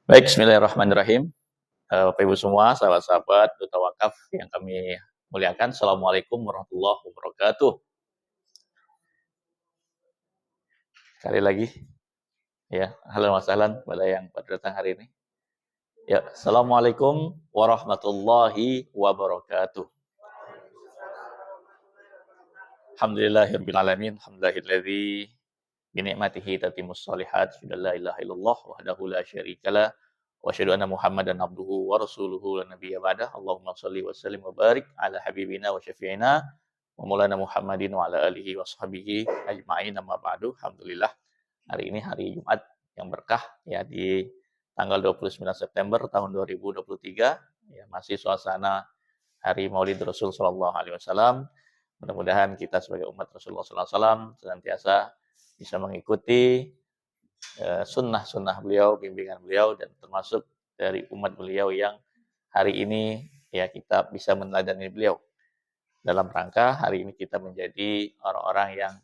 Baik, bismillahirrahmanirrahim. Bapak Ibu semua, sahabat-sahabat Duta Wakaf yang kami muliakan. Assalamualaikum warahmatullahi wabarakatuh. Sekali lagi, ya, halo Mas Ahlan pada yang pada datang hari ini. Ya, Assalamualaikum warahmatullahi wabarakatuh. Alhamdulillahirrahmanirrahim. Alhamdulillahilladzi binikmatihi tatimus shalihat. La ilaha illallah wahdahu la syarikalah. Wa asyhadu anna Muhammadan abduhu wa rasuluhu la nabiyya ba'dah. Allahumma shalli wa sallim wa barik ala habibina wa syafi'ina wa maulana Muhammadin wa ala alihi wa sahbihi ajma'in amma ba'du. Alhamdulillah, hari ini hari Jumat yang berkah ya, di tanggal 29 September tahun 2023 ya, masih suasana hari Maulid Rasul sallallahu alaihi wasallam. Mudah-mudahan kita sebagai umat Rasulullah sallallahu alaihi wasallam senantiasa bisa mengikuti sunnah-sunnah beliau, bimbingan beliau, dan termasuk dari umat beliau yang hari ini ya kita bisa meneladani beliau. Dalam rangka hari ini kita menjadi orang-orang yang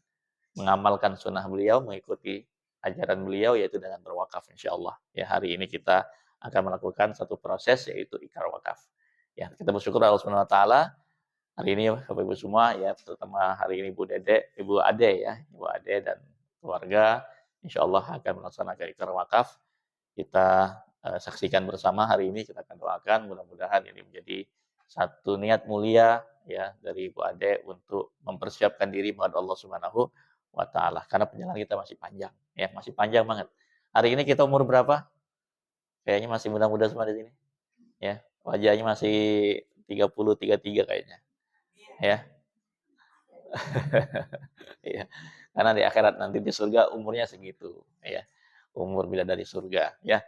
mengamalkan sunnah beliau, mengikuti ajaran beliau, yaitu dengan berwakaf insyaallah. Ya, hari ini kita akan melakukan satu proses, yaitu ikrar wakaf. Ya, kita bersyukur Allah Subhanahu wa taala hari ini Bapak Ibu semua ya, terutama hari ini Ibu Ade ya, Ibu Ade dan keluarga insyaallah akan melaksanakan ikrar wakaf. Kita saksikan bersama hari ini, kita akan doakan mudah-mudahan ini menjadi satu niat mulia ya dari Ibu Ade untuk mempersiapkan diri menghadap Allah Subhanahu wa taala, karena perjalanan kita masih panjang ya, masih panjang banget. Hari ini kita umur berapa? Kayaknya masih muda-muda semua di sini ya. Wajahnya masih 30, 33 kayaknya ya. Iya. Karena di akhirat nanti di surga umurnya segitu ya. Umur bidadari surga ya.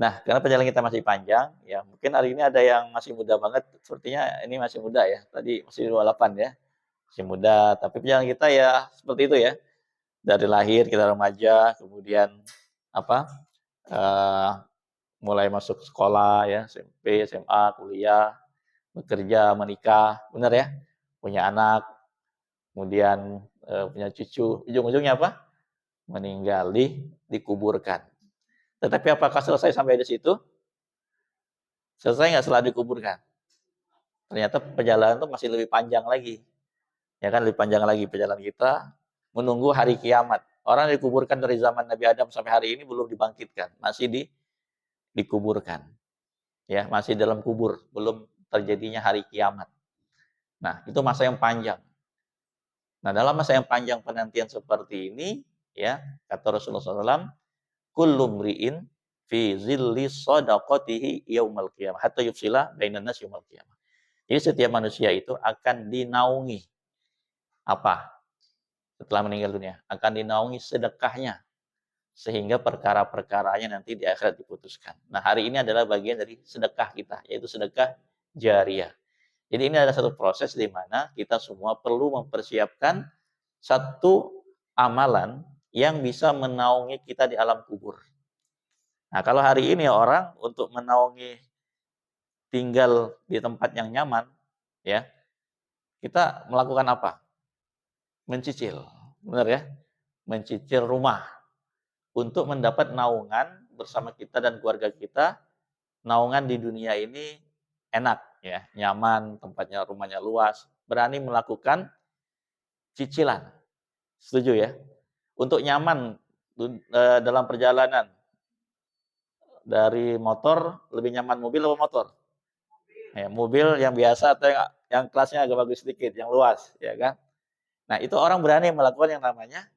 Nah, karena perjalanan kita masih panjang ya, mungkin hari ini ada yang masih muda banget, sepertinya ini masih muda ya. Tadi masih 28 ya. Masih muda, tapi perjalanan kita ya seperti itu ya. Dari lahir kita remaja, kemudian apa? eh, mulai masuk sekolah ya, SMP, SMA, kuliah, bekerja, menikah, benar ya? Punya anak, kemudian punya cucu, ujung-ujungnya apa? Meninggal, dikuburkan. Tetapi apakah selesai sampai di situ? Selesai nggak setelah dikuburkan? Ternyata perjalanan itu masih lebih panjang lagi. Ya kan, lebih panjang lagi perjalanan kita menunggu hari kiamat. Orang dikuburkan dari zaman Nabi Adam sampai hari ini belum dibangkitkan, masih dikuburkan. Ya, masih dalam kubur, belum terjadinya hari kiamat. Nah, itu masa yang panjang. Nah, dalam masa yang panjang penantian seperti ini, ya, kata Rasulullah SAW, kullu mri'in fi zilli shadaqatihi yaumal qiyamah hatta yufsila bainan nas yaumal qiyamah. Jadi setiap manusia itu akan dinaungi apa? Setelah meninggal dunia, akan dinaungi sedekahnya sehingga perkara-perkaranya nanti di akhirat diputuskan. Nah, hari ini adalah bagian dari sedekah kita, yaitu sedekah jariyah. Jadi ini adalah satu proses di mana kita semua perlu mempersiapkan satu amalan yang bisa menaungi kita di alam kubur. Nah, kalau hari ini orang untuk menaungi tinggal di tempat yang nyaman, ya, kita melakukan apa? Mencicil, benar ya? Mencicil rumah untuk mendapat naungan bersama kita dan keluarga kita. Naungan di dunia ini enak, ya, nyaman, tempatnya, rumahnya luas, berani melakukan cicilan. Setuju ya? Untuk nyaman dalam perjalanan dari motor, lebih nyaman mobil atau motor? Ya, mobil yang biasa atau yang kelasnya agak bagus sedikit, yang luas, ya kan? Nah, itu orang berani melakukan yang namanya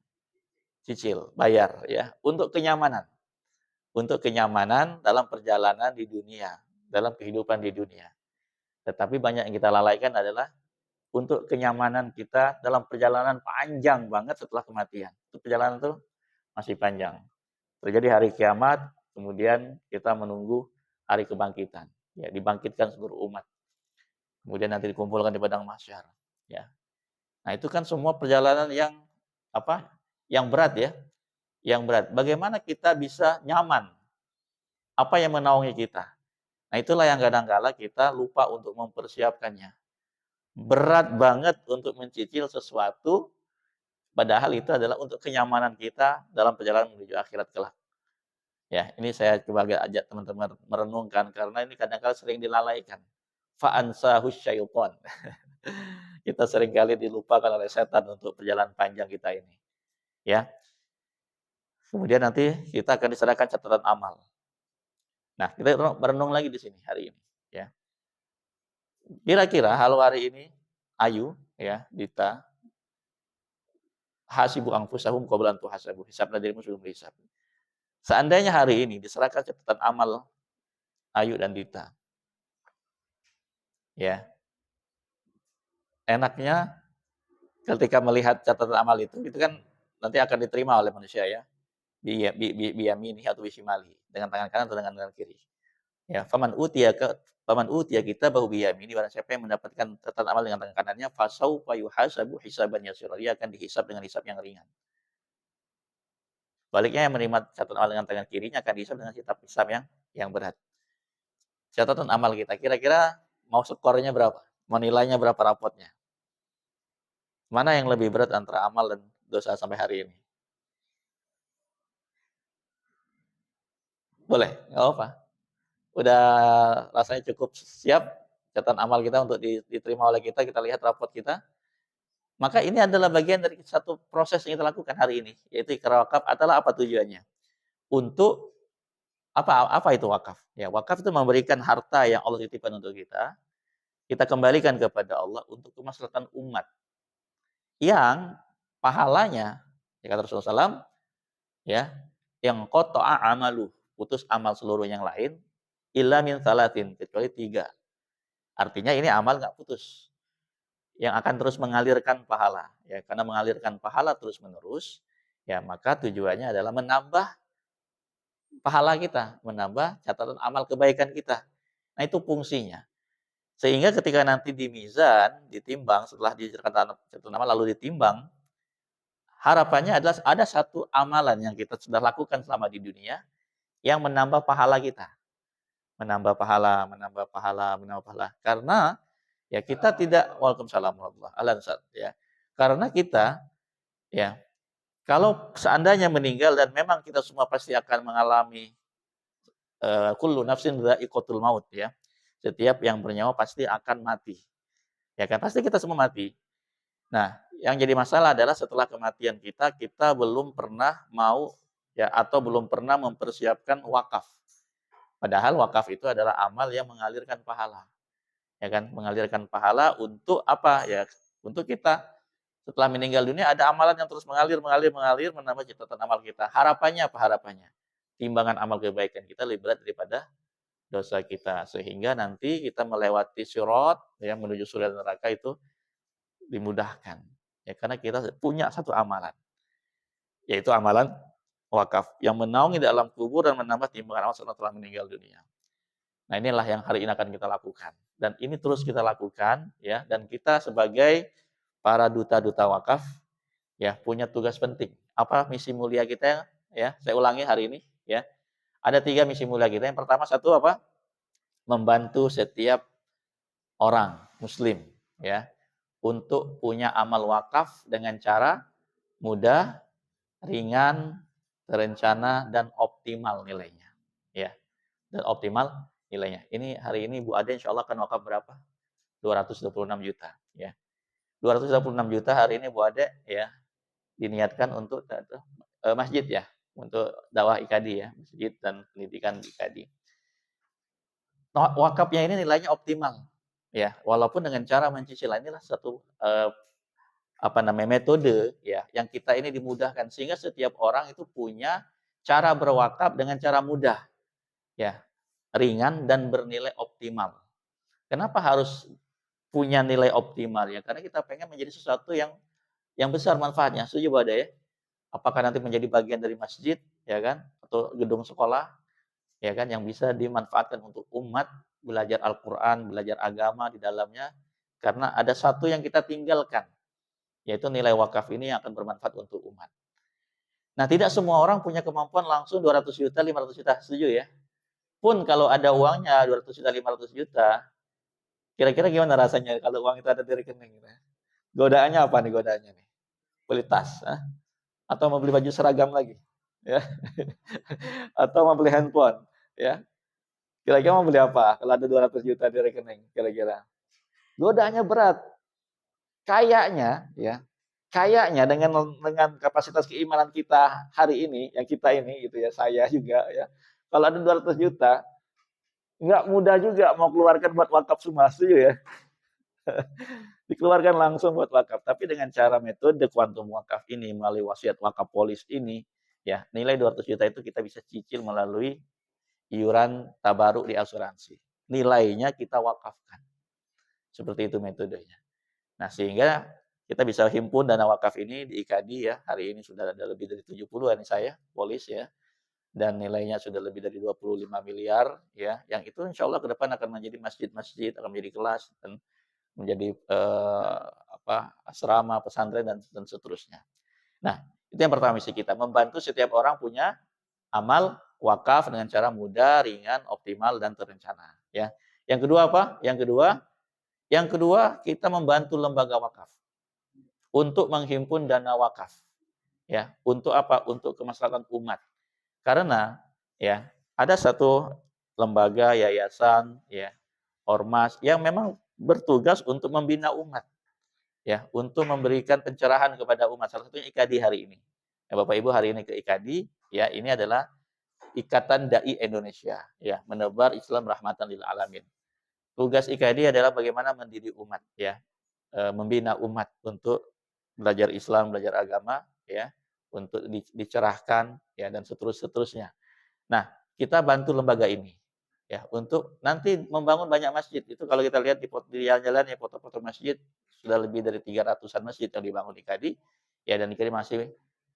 cicil, bayar ya, untuk kenyamanan. Untuk kenyamanan dalam perjalanan di dunia, dalam kehidupan di dunia. Tetapi banyak yang kita lalaikan adalah untuk kenyamanan kita dalam perjalanan panjang banget setelah kematian. Itu perjalanan itu masih panjang. Terjadi hari kiamat, kemudian kita menunggu hari kebangkitan. Ya, dibangkitkan seluruh umat. Kemudian nanti dikumpulkan di padang mahsyar. Ya. Nah, itu kan semua perjalanan yang apa? Yang berat ya. Yang berat. Bagaimana kita bisa nyaman? Apa yang menaungi kita? Nah, itulah yang kadang-kala kita lupa untuk mempersiapkannya. Berat banget untuk mencicil sesuatu, padahal itu adalah untuk kenyamanan kita dalam perjalanan menuju akhirat kelak. Ya, ini saya coba agak ajak teman-teman merenungkan karena ini kadang-kala sering dilalaikan. Fa'ansahus syaiton. Kita seringkali dilupakan oleh setan untuk perjalanan panjang kita ini, ya. Kemudian nanti kita akan diserahkan catatan amal. Nah, kita merenung lagi di sini hari ini, ya. Kira-kira hal hari ini, Ayu, ya, Dita, hasibu anfusahum qabla an tuhasabu. Hisabna dirimu sebelum dihisab. Seandainya hari ini diserahkan catatan amal Ayu dan Dita, ya, enaknya ketika melihat catatan amal itu kan nanti akan diterima oleh manusia ya, biyaminihi atau bisyimalihi, dengan tangan kanan atau dengan tangan kiri. Ya, faman utiya kitabahu biyaminihi, barang siapa yang mendapatkan catatan amal dengan tangan kanannya, fasaufa yuhasabu hisaban yasira, dia akan dihisab dengan hisab yang ringan. Baliknya yang menerima catatan amal dengan tangan kirinya akan dihisab dengan hisab yang berat. Catatan amal kita kira-kira mau skornya berapa? Mau nilainya berapa rapotnya? Mana yang lebih berat antara amal dan dosa sampai hari ini? Boleh, nggak apa. Udah rasanya cukup siap catatan amal kita untuk diterima oleh kita lihat rapot kita. Maka ini adalah bagian dari satu proses yang kita lakukan hari ini, yaitu ikrar wakaf adalah apa tujuannya? Untuk apa itu wakaf? Ya, wakaf itu memberikan harta yang Allah titipkan untuk kita kembalikan kepada Allah untuk kemaslahatan umat. Yang pahalanya, ya kata Rasulullah SAW, ya, yang qata'a amalu, putus amal seluruh yang lain, illa min salatin, kecuali 3. Artinya ini amal nggak putus, yang akan terus mengalirkan pahala. Ya, karena mengalirkan pahala terus-menerus, ya maka tujuannya adalah menambah pahala kita, menambah catatan amal kebaikan kita. Nah itu fungsinya. Sehingga ketika nanti di mizan, ditimbang, setelah catatan amal lalu ditimbang, harapannya adalah ada satu amalan yang kita sudah lakukan selama di dunia yang menambah pahala kita. Menambah pahala, menambah pahala, menambah pahala. Karena ya kita tidak, waalaikumsalam warahmatullahi wabarakatuh, ya. Karena kita, ya, kalau seandainya meninggal dan memang kita semua pasti akan mengalami kullu nafsin dha'iqatul maut, ya. Setiap yang bernyawa pasti akan mati. Ya kan? Pasti kita semua mati. Nah, yang jadi masalah adalah setelah kematian kita belum pernah mau, ya, atau belum pernah mempersiapkan wakaf. Padahal wakaf itu adalah amal yang mengalirkan pahala. Ya kan? Mengalirkan pahala untuk apa? Ya, untuk kita setelah meninggal dunia ada amalan yang terus mengalir menambah catatan amal kita. Harapannya apa harapannya? Timbangan amal kebaikan kita lebih berat daripada dosa kita, sehingga nanti kita melewati sirat, ya, menuju surga dan neraka itu dimudahkan. Ya karena kita punya satu amalan, yaitu amalan wakaf yang menaungi dalam kubur dan menambah timbangan amal setelah meninggal dunia. Nah, inilah yang hari ini akan kita lakukan. Dan ini terus kita lakukan, ya, dan kita sebagai para duta-duta wakaf, ya, punya tugas penting. Apa misi mulia kita, ya? Saya ulangi hari ini, ya. Ada 3 misi mulia kita. Yang pertama, satu apa? Membantu setiap orang muslim, ya, untuk punya amal wakaf dengan cara mudah, ringan, terencana, dan optimal nilainya. Ya, dan optimal nilainya. Ini hari ini Bu Ade insya Allah akan wakaf berapa? 226 juta. Ya, 226 juta hari ini Bu Ade, ya, diniatkan untuk masjid, ya, untuk dakwah IKADI, ya, masjid dan pendidikan IKADI. Wakafnya ini nilainya optimal, ya, walaupun dengan cara mencicil. Inilah satu metode, ya, yang kita ini dimudahkan sehingga setiap orang itu punya cara berwakaf dengan cara mudah, ya, ringan dan bernilai optimal. Kenapa harus punya nilai optimal, ya? Karena kita pengen menjadi sesuatu yang besar manfaatnya. Setuju Bu Ade, ya? Apakah nanti menjadi bagian dari masjid, ya kan, atau gedung sekolah, ya kan, yang bisa dimanfaatkan untuk umat belajar Al-Qur'an, belajar agama di dalamnya, karena ada satu yang kita tinggalkan, yaitu nilai wakaf ini yang akan bermanfaat untuk umat. Nah, tidak semua orang punya kemampuan langsung 200 juta, 500 juta, setuju ya? Pun kalau ada uangnya 200 juta, 500 juta, kira-kira gimana rasanya kalau uang itu ada di rekening? Godaannya apa nih godaannya nih? Beli tas, atau mau beli baju seragam lagi? ya, atau mau beli handphone, ya. Kira-kira mau beli apa kalau ada 200 juta di rekening kira-kira? Godaannya berat. Kayaknya ya, kayaknya dengan kapasitas keimanan kita hari ini, yang kita ini gitu ya, saya juga ya, kalau ada 200 juta, nggak mudah juga mau keluarkan buat wakaf semua, setuju ya? Dikeluarkan langsung buat wakaf. Tapi dengan cara metode kuantum wakaf ini, melalui wasiat wakaf polis ini, ya nilai 200 juta itu kita bisa cicil melalui iuran tabaruk di asuransi. Nilainya kita wakafkan. Seperti itu metodenya. Nah, sehingga kita bisa himpun dana wakaf ini di IKADI ya. Hari ini sudah ada lebih dari 70-an saya, polis ya. Dan nilainya sudah lebih dari 25 miliar ya. Yang itu insya Allah ke depan akan menjadi masjid-masjid, akan menjadi kelas dan menjadi asrama, pesantren dan seterusnya. Nah, itu yang pertama misi kita, membantu setiap orang punya amal wakaf dengan cara mudah, ringan, optimal dan terencana, ya. Yang kedua apa? Yang kedua kita membantu lembaga wakaf untuk menghimpun dana wakaf, ya. Untuk apa? Untuk kemaslahatan umat. Karena ya, ada satu lembaga, yayasan, ya, ormas yang memang bertugas untuk membina umat. Ya, untuk memberikan pencerahan kepada umat. Salah satunya IKADI hari ini. Ya, Bapak Ibu hari ini ke IKADI, ya ini adalah Ikatan Dai Indonesia, ya menebar Islam rahmatan lil alamin. Tugas IKADI adalah bagaimana mendidik umat, ya membina umat untuk belajar Islam, belajar agama, ya untuk dicerahkan, ya dan seterusnya. Nah, kita bantu lembaga ini ya untuk nanti membangun banyak masjid. Itu kalau kita lihat di jalan-jalan ya foto-foto masjid sudah lebih dari 300-an masjid yang dibangun di Kadi. Ya dan di Kadi masih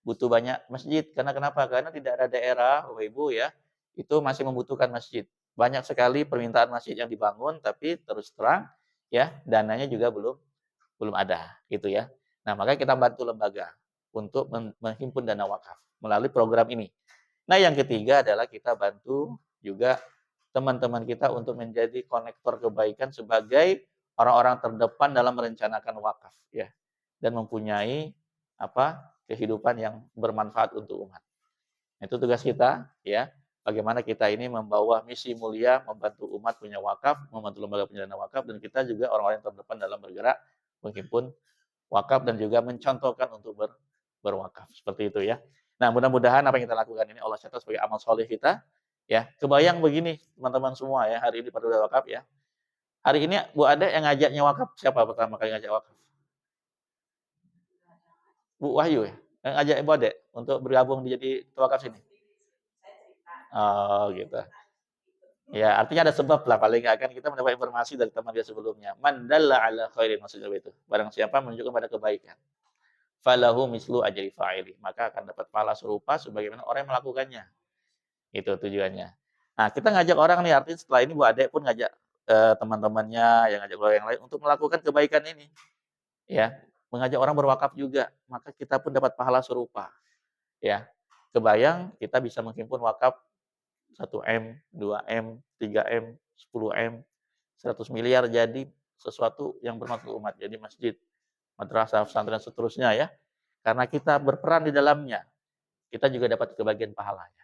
butuh banyak masjid. Karena kenapa? Karena tidak ada daerah, Bapak Ibu ya, itu masih membutuhkan masjid. Banyak sekali permintaan masjid yang dibangun tapi terus terang ya dananya juga belum belum ada gitu ya. Nah, makanya kita bantu lembaga untuk menghimpun dana wakaf melalui program ini. Nah, yang ketiga adalah kita bantu juga teman-teman kita untuk menjadi konektor kebaikan sebagai orang-orang terdepan dalam merencanakan wakaf ya dan mempunyai kehidupan yang bermanfaat untuk umat. Itu tugas kita ya. Bagaimana kita ini membawa misi mulia membantu umat punya wakaf, membantu lembaga penyelenggara wakaf dan kita juga orang-orang yang terdepan dalam bergerak menghimpun wakaf dan juga mencontohkan untuk berwakaf. Seperti itu ya. Nah, mudah-mudahan apa yang kita lakukan ini Allah catat sebagai amal soleh kita. Ya, kebayang begini teman-teman semua ya, hari ini pada udah wakaf ya. Hari ini Bu Ade yang ngajaknya wakaf, siapa pertama kali ngajak wakaf? Bu Wahyu ya? Yang ngajak Ibu Ade untuk bergabung menjadi wakaf sini? Oh, gitu. Ya, artinya ada sebab lah paling nggak kan kita mendapat informasi dari teman dia sebelumnya. Man dalla ala khairin maksudnya itu. Barang siapa menunjukkan pada kebaikan. Falahu mislu ajri fa'ili. Maka akan dapat pahala serupa sebagaimana orang yang melakukannya. Itu tujuannya. Nah, kita ngajak orang nih, artinya setelah ini Bu Ade pun ngajak teman-temannya, yang ngajak orang yang lain untuk melakukan kebaikan ini. Ya, mengajak orang berwakaf juga, maka kita pun dapat pahala serupa. Ya, kebayang kita bisa menghimpun wakaf 1 M, 2 M, 3 M, 10 M, 100 miliar jadi sesuatu yang bermanfaat umat. Jadi masjid, madrasah, pesantren seterusnya ya. Karena kita berperan di dalamnya, kita juga dapat kebagian pahalanya.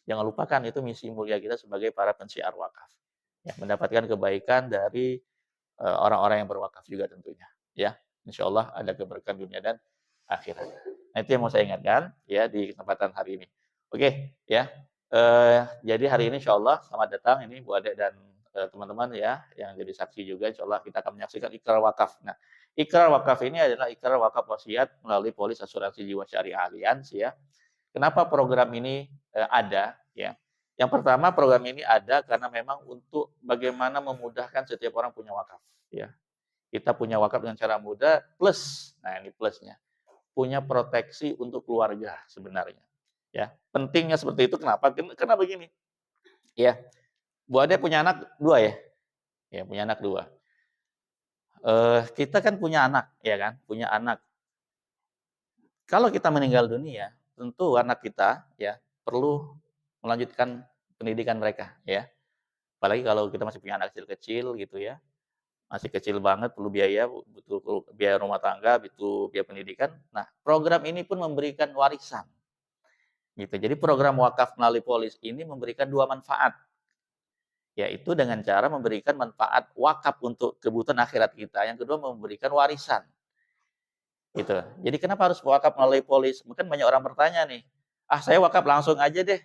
Jangan lupakan itu misi mulia kita sebagai para pensiar wakaf. Ya, mendapatkan kebaikan dari orang-orang yang berwakaf juga tentunya. Ya, insya Allah ada keberkahan dunia dan akhirat. Nah, itu yang mau saya ingatkan ya di kesempatan hari ini. Oke, ya. Jadi hari ini insya Allah selamat datang ini Bu Ade dan teman-teman ya yang jadi saksi juga. Insya Allah kita akan menyaksikan ikrar wakaf. Nah, ikrar wakaf ini adalah ikrar wakaf wasiat melalui polis asuransi jiwa syariah Allianz ya. Kenapa program ini ada ya? Yang pertama program ini ada karena memang untuk bagaimana memudahkan setiap orang punya wakaf ya. Kita punya wakaf dengan cara mudah plus, nah ini plusnya, punya proteksi untuk keluarga sebenarnya. Ya, pentingnya seperti itu kenapa? Karena begini, ya, Bu Ade punya anak 2 ya? Ya, punya anak 2. Kita kan punya anak, ya kan? Punya anak. Kalau kita meninggal dunia, tentu anak kita ya perlu melanjutkan pendidikan mereka ya. Apalagi kalau kita masih punya anak kecil-kecil gitu ya. Masih kecil banget perlu biaya, butuh biaya rumah tangga, butuh biaya pendidikan. Nah, program ini pun memberikan warisan. Gitu. Jadi program wakaf melalui polis ini memberikan 2 manfaat, yaitu dengan cara memberikan manfaat wakaf untuk kebutuhan akhirat kita, yang kedua memberikan warisan, gitu. Jadi kenapa harus wakaf melalui polis? Mungkin banyak orang bertanya nih, "Ah, saya wakaf langsung aja deh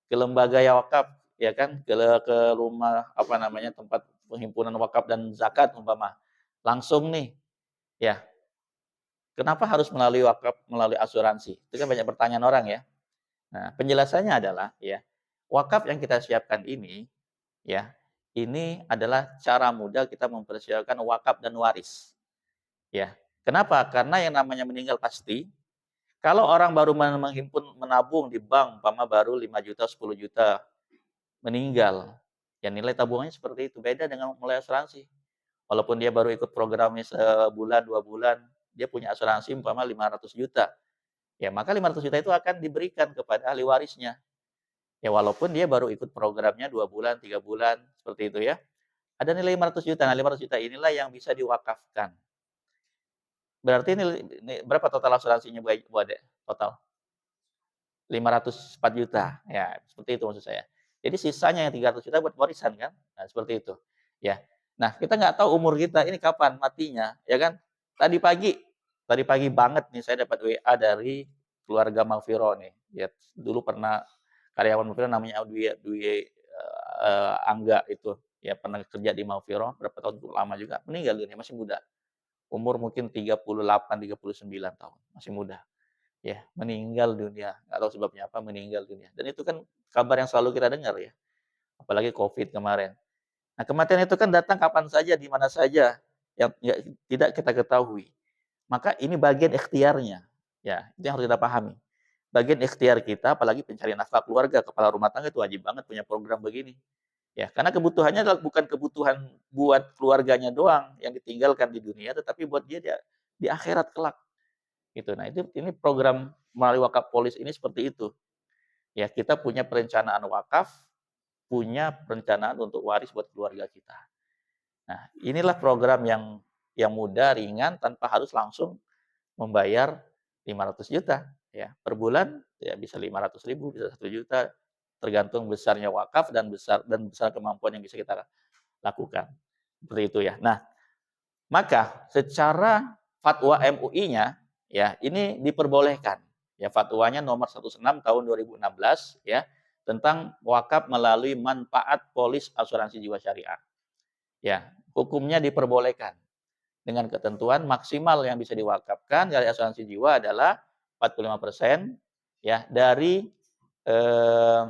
ke lembaga ya wakaf," ya kan, ke rumah, apa namanya, tempat penghimpunan wakaf dan zakat umpama, langsung nih, ya. Kenapa harus melalui wakaf, melalui asuransi? Itu kan banyak pertanyaan orang ya. Nah, penjelasannya adalah ya, wakaf yang kita siapkan ini ya, ini adalah cara mudah kita mempersiapkan wakaf dan waris, ya. Kenapa? Karena yang namanya meninggal pasti, kalau orang baru menghimpun, menabung di bank, umpama baru 5 juta, 10 juta, meninggal, ya nilai tabungannya seperti itu, beda dengan mulai asuransi. Walaupun dia baru ikut programnya sebulan, 2 bulan, dia punya asuransi umpama 500 juta, ya maka 500 juta itu akan diberikan kepada ahli warisnya. Ya walaupun dia baru ikut programnya 2 bulan, 3 bulan, seperti itu ya. Ada nilai 500 juta, nah 500 juta inilah yang bisa diwakafkan. Berarti berapa total asuransinya Bu Ade? Total? 504 juta, ya seperti itu maksud saya. Jadi sisanya yang 300 juta buat warisan kan, nah seperti itu, ya. Nah kita nggak tahu umur kita ini kapan matinya, ya kan. Tadi pagi tadi pagi banget nih saya dapat WA dari keluarga Maufiroh nih, ya dulu pernah karyawan Maufiroh namanya Dwi Dwi, Angga itu, ya pernah kerja di Maufiroh berapa tahun, lama juga, meninggal dunia masih muda, umur mungkin 38, 39 tahun, masih muda. Ya, meninggal dunia, nggak tahu sebabnya apa, meninggal dunia. Dan itu kan kabar yang selalu kita dengar ya, apalagi Covid kemarin. Nah, kematian itu kan datang kapan saja, di mana saja, yang tidak kita ketahui. Maka ini bagian ikhtiarnya, ya, itu yang harus kita pahami. Bagian ikhtiar kita, apalagi pencari nafkah keluarga, kepala rumah tangga itu wajib banget punya program begini. Ya, karena kebutuhannya adalah bukan kebutuhan buat keluarganya doang yang ditinggalkan di dunia, tetapi buat dia di akhirat kelak. Gitu. Nah, ini program melalui wakaf polis ini seperti itu. Ya, kita punya perencanaan wakaf, punya perencanaan untuk waris buat keluarga kita. Nah, inilah program yang mudah, ringan, tanpa harus langsung membayar 500 juta ya. Per bulan ya bisa 500.000, bisa 1 juta, tergantung besarnya wakaf dan besar kemampuan yang bisa kita lakukan. Seperti itu ya. Nah, maka secara fatwa MUI-nya ya ini diperbolehkan. Ya fatwanya nomor 16 tahun 2016 ya tentang wakaf melalui manfaat polis asuransi jiwa syariah. Ya, hukumnya diperbolehkan dengan ketentuan maksimal yang bisa diwakafkan dari asuransi jiwa adalah 45% ya dari eh,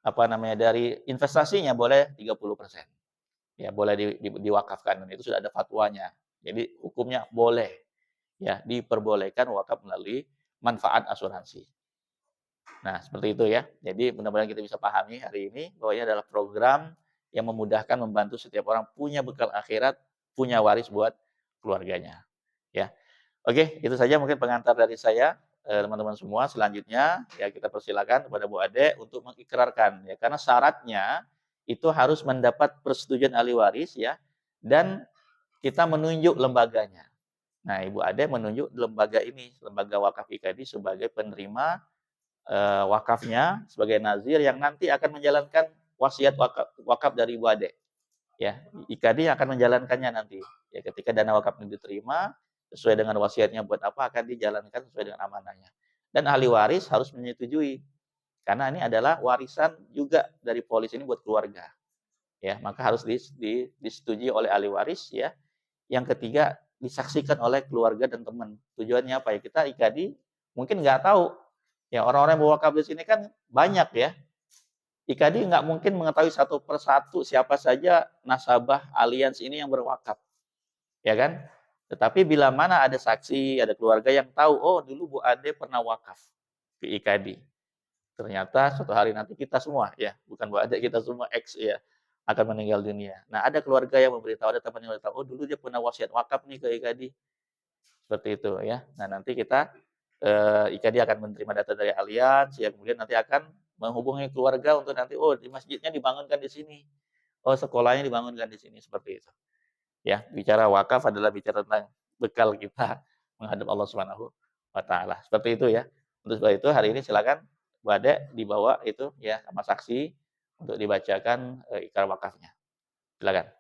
apa namanya, dari investasinya boleh 30%. Ya boleh diwakafkan, dan itu sudah ada fatwanya. Jadi hukumnya boleh, ya diperbolehkan wakaf melalui manfaat asuransi. Nah seperti itu ya. Jadi mudah-mudahan kita bisa pahami hari ini bahwa ini adalah program yang memudahkan, membantu setiap orang punya bekal akhirat, punya waris buat keluarganya. Ya, oke itu saja mungkin pengantar dari saya, teman-teman semua. Selanjutnya ya kita persilakan kepada Bu Ade untuk mengikrarkan ya, karena syaratnya itu harus mendapat persetujuan ahli waris ya, dan kita menunjuk lembaganya. Nah, Ibu Ade menunjuk lembaga ini, lembaga wakaf IKD sebagai penerima wakafnya, sebagai nazir yang nanti akan menjalankan wasiat wakaf dari Ibu Ade. Ya, IKD yang akan menjalankannya nanti. Ya, ketika dana wakaf ini diterima, sesuai dengan wasiatnya buat apa, akan dijalankan sesuai dengan amanahnya. Dan ahli waris harus menyetujui, karena ini adalah warisan juga dari polis ini buat keluarga. Ya, maka harus disetujui oleh ahli waris ya. Yang ketiga, disaksikan oleh keluarga dan teman. Tujuannya apa ya? Kita IKD mungkin nggak tahu. Ya, orang-orang yang bawa di sini kan banyak ya. IKD nggak mungkin mengetahui satu persatu siapa saja nasabah alians ini yang berwakaf, ya kan? Tetapi bila mana ada saksi, ada keluarga yang tahu, oh dulu Bu Ade pernah wakaf ke IKD. Ternyata suatu hari nanti kita semua, ya bukan Bu Ade, kita semua X ya, akan meninggal dunia. Nah ada keluarga yang memberitahu, ada teman yang memberitahu, oh dulu dia pernah wasiat wakaf nih ke IKD. Seperti itu ya. Nah nanti kita IKD akan menerima data dari alians, ya kemudian nanti akan menghubungi keluarga untuk nanti, oh di masjidnya dibangunkan di sini, oh sekolahnya dibangunkan di sini, seperti itu. Ya, bicara wakaf adalah bicara tentang bekal kita menghadap Allah Subhanahu wa taala. Seperti itu ya. Untuk sebab itu hari ini silakan Bu Ade dibawa itu ya sama saksi untuk dibacakan, ikrar wakafnya. Silakan.